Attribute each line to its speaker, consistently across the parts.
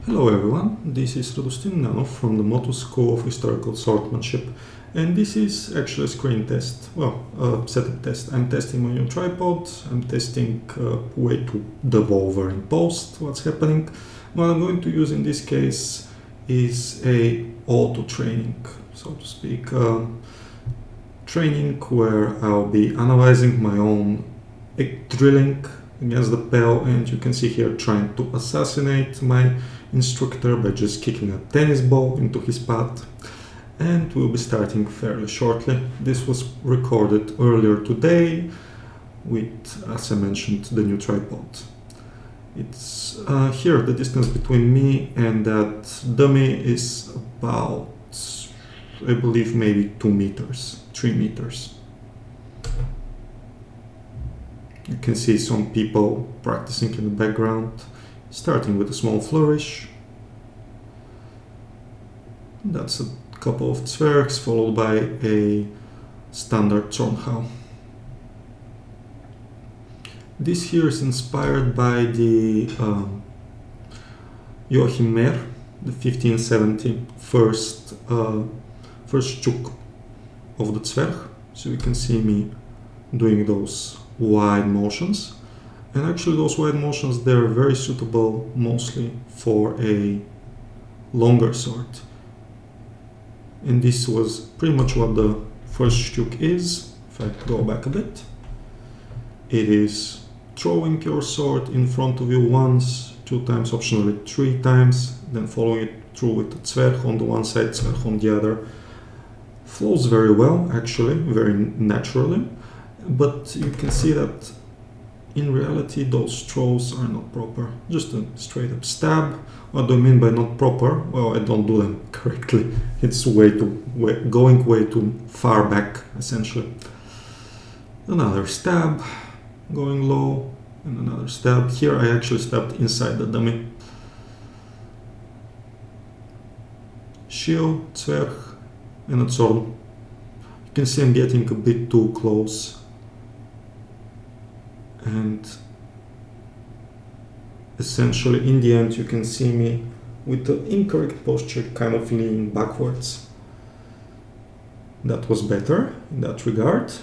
Speaker 1: Hello everyone, this is Radostin Nanov from the Motu School of Historical Swordsmanship, and this is actually a screen test, well, a setup test. I'm testing my new tripod, I'm testing a way to devolver in post, what's happening. What I'm going to use in this case is a auto training, so to speak, training where I'll be analyzing my own drilling against the PEL, and you can see here trying to assassinate my instructor by just kicking a tennis ball into his path, and we'll be starting fairly shortly. This was recorded earlier today with, as I mentioned, the new tripod. It's here the distance between me and that dummy is about, I believe, maybe 2 meters, 3 meters. You can see some people practicing in the background, starting with a small flourish. That's a couple of zwergs followed by a standard Zornhau. This here is inspired by the Joachim Mehr, the 1570 first chuk of the Zwerg. So you can see me doing those wide motions, and actually those wide motions, they're very suitable mostly for a longer sword, and this was pretty much what the first stuk is. If I go back a bit, it is throwing your sword in front of you once, 2 times, optionally 3 times, then following it through with the Zwerg on the one side, Zwerg on the other. Flows very well, actually, very naturally. But you can see that in reality those throws are not proper. Just a straight up stab. What do I mean by not proper? Well, I don't do them correctly. It's going way too far back, essentially. Another stab, going low, and another stab. Here I actually stabbed inside the dummy. Shield, Zwerg, and a Zorn. You can see I'm getting a bit too close. And essentially in the end you can see me with the incorrect posture kind of leaning backwards. That was better in that regard.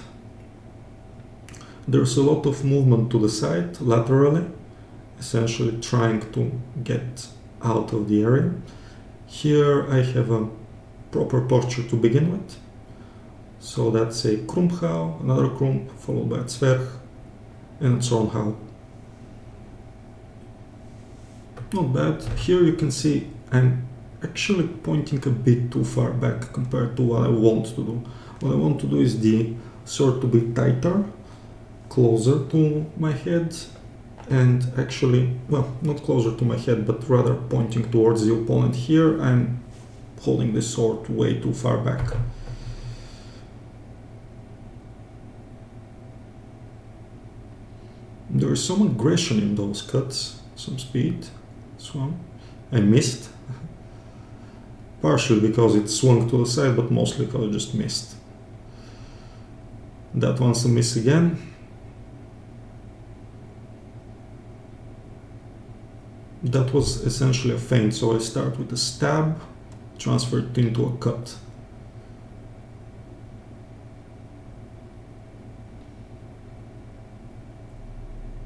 Speaker 1: There's a lot of movement to the side laterally, essentially trying to get out of the area. Here I have a proper posture to begin with. So that's a Krumpgau, another Krump, followed by a Zwerg, and Zornhau. Not bad. Here you can see I'm actually pointing a bit too far back compared to what I want to do. What I want to do is the sword to be tighter, closer to my head, and actually, well, not closer to my head, but rather pointing towards the opponent. Here I'm holding the sword way too far back. There is some aggression in those cuts, some speed. Swung. I missed. Partially because it swung to the side, but mostly because I just missed. That one's a miss again. That was essentially a feint, so I start with a stab, transfer it into a cut.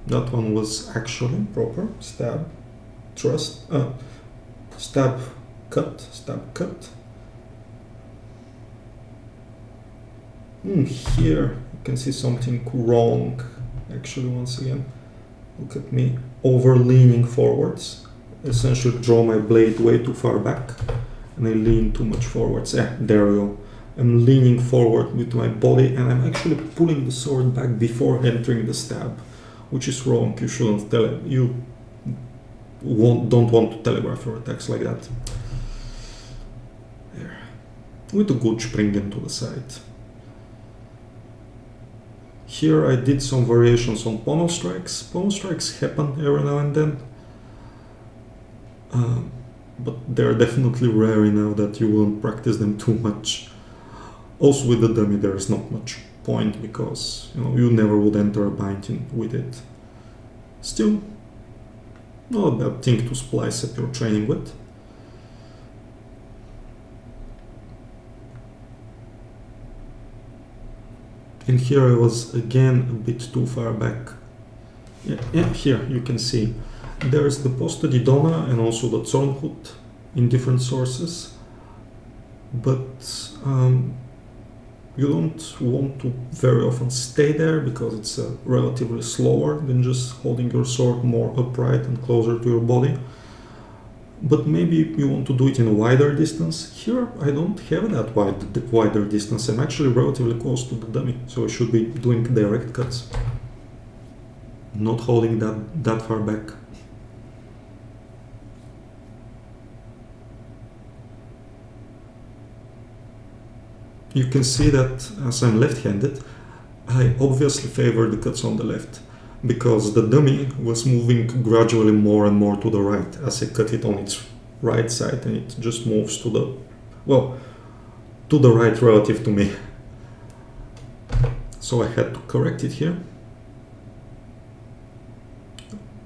Speaker 1: That one was actually proper. Stab, thrust, stab, cut. Here you can see something wrong. Actually, once again, look at me over-leaning forwards. Essentially draw my blade way too far back, and I lean too much forwards. There we go. I'm leaning forward with my body, and I'm actually pulling the sword back before entering the stab, which is wrong. You shouldn't don't want to telegraph your attacks like that. There. With a good springen to the side. Here I did some variations on pommel strikes. Pommel strikes happen every now and then, but they're definitely rare enough that you won't practice them too much. Also with the dummy there is not much point because you never would enter a bind with it. Still, Not a bad thing to splice up your training with. And here I was again a bit too far back. Yeah, here you can see there's the Posta di Donna and also the Zornhut in different sources, but you don't want to very often stay there because it's relatively slower than just holding your sword more upright and closer to your body. But maybe you want to do it in a wider distance. Here I don't have that wider distance. I'm actually relatively close to the dummy, so I should be doing direct cuts, not holding that far back. You can see that as I'm left-handed, I obviously favor the cuts on the left, because the dummy was moving gradually more and more to the right as I cut it on its right side, and it just moves to the right relative to me. So I had to correct it here.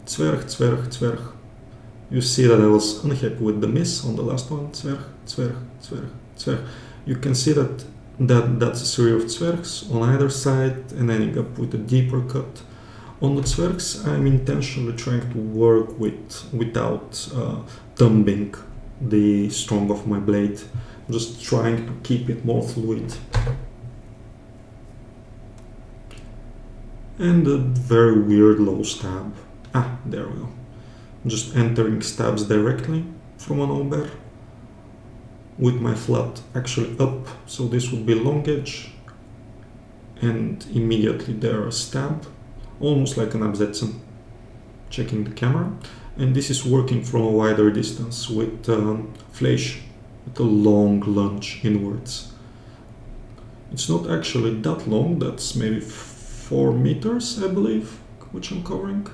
Speaker 1: Zwerg, zwerg, zwerg. You see that I was unhappy with the miss on the last one. Zwerg, zwerg, zwerg, zwerg. You can see that's a series of zwergs on either side and ending up with a deeper cut. On the zwergs, I'm intentionally trying to work without thumbing the strong of my blade, just trying to keep it more fluid. And a very weird low stab. There we go. Just entering stabs directly from an auber with my flat actually up, so this would be long edge, and immediately there a stab, almost like an absetzen. Checking the camera, and this is working from a wider distance with fleisch, with a long lunge inwards. It's not actually that long, that's maybe 4 meters, I believe, which I'm covering.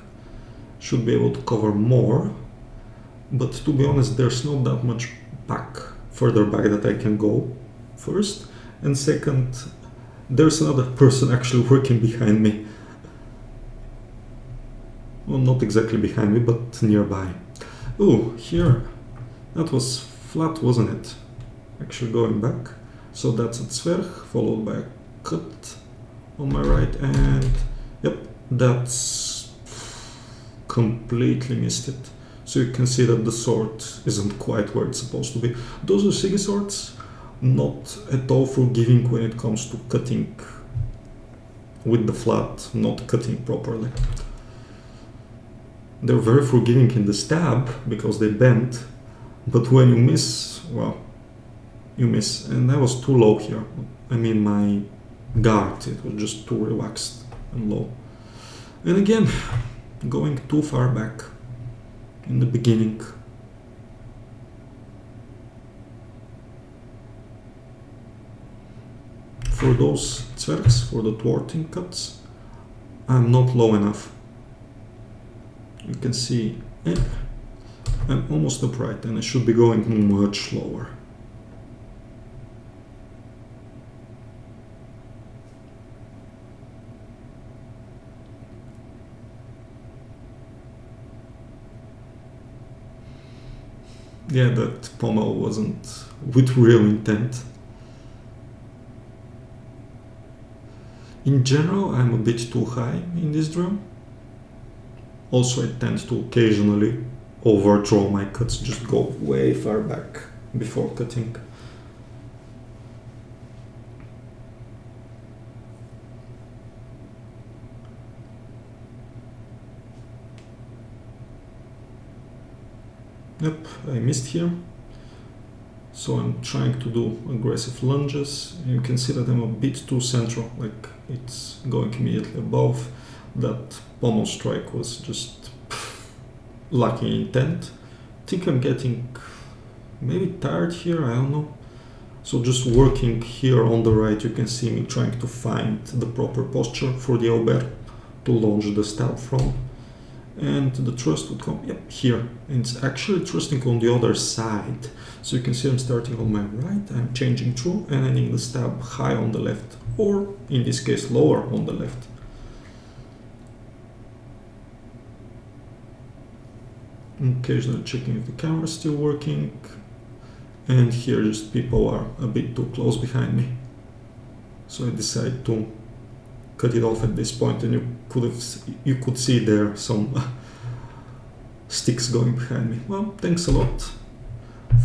Speaker 1: Should be able to cover more, but to be honest, there's not that much further back that I can go, first, and second, there's another person actually working behind me. Well, not exactly behind me, but nearby. Oh, here, that was flat, wasn't it? Actually going back, so that's a zwerg, followed by a cut on my right, and yep, that's completely missed it. So you can see that the sword isn't quite where it's supposed to be. Those are Sigi swords, not at all forgiving when it comes to cutting with the flat, not cutting properly. They're very forgiving in the stab because they bend, but when you miss, well, you miss. And I was too low here. I mean, my guard, it was just too relaxed and low. And again, going too far back in the beginning. For those zwergs, for the thwarting cuts, I'm not low enough. You can see I'm almost upright and I should be going much lower. Yeah, that pommel wasn't with real intent. In general, I'm a bit too high in this drill. Also, I tend to occasionally overdraw my cuts, just go way far back before cutting. Yep, I missed here. So I'm trying to do aggressive lunges. You can see that I'm a bit too central, like it's going immediately above. That pommel strike was just lucky intent. I think I'm getting maybe tired here, I don't know. So just working here on the right, you can see me trying to find the proper posture for the auber to launch the stab from. And the thrust would come here, and it's actually thrusting on the other side. So you can see I'm starting on my right, I'm changing through and ending the stab high on the left, or in this case lower on the left. occasionally checking if the camera is still working, and here just people are a bit too close behind me, so I decided to cut it off at this point, and you could see there some sticks going behind me. Well, thanks a lot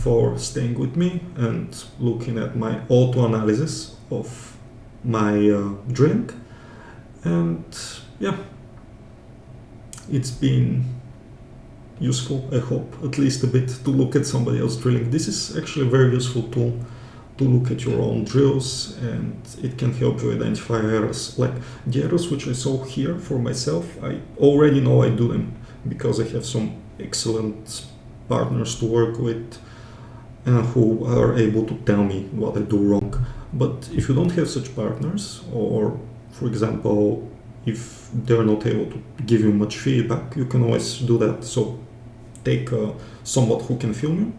Speaker 1: for staying with me and looking at my auto analysis of my drilling, and yeah, it's been useful, I hope, at least a bit, to look at somebody else drilling. This is actually a very useful tool to look at your own drills, and it can help you identify errors. Like the errors which I saw here for myself, I already know I do them because I have some excellent partners to work with who are able to tell me what I do wrong. But if you don't have such partners, or for example, if they're not able to give you much feedback, you can always do that. So take someone who can film you,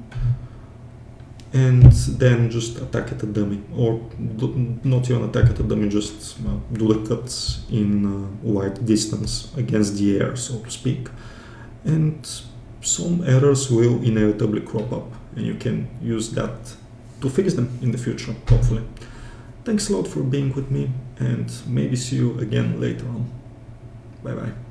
Speaker 1: and then just attack at a dummy, or not even attack at a dummy, just do the cuts in wide distance against the air, so to speak, and some errors will inevitably crop up, and you can use that to fix them in the future, hopefully. Thanks a lot for being with me, and maybe see you again later on. Bye bye.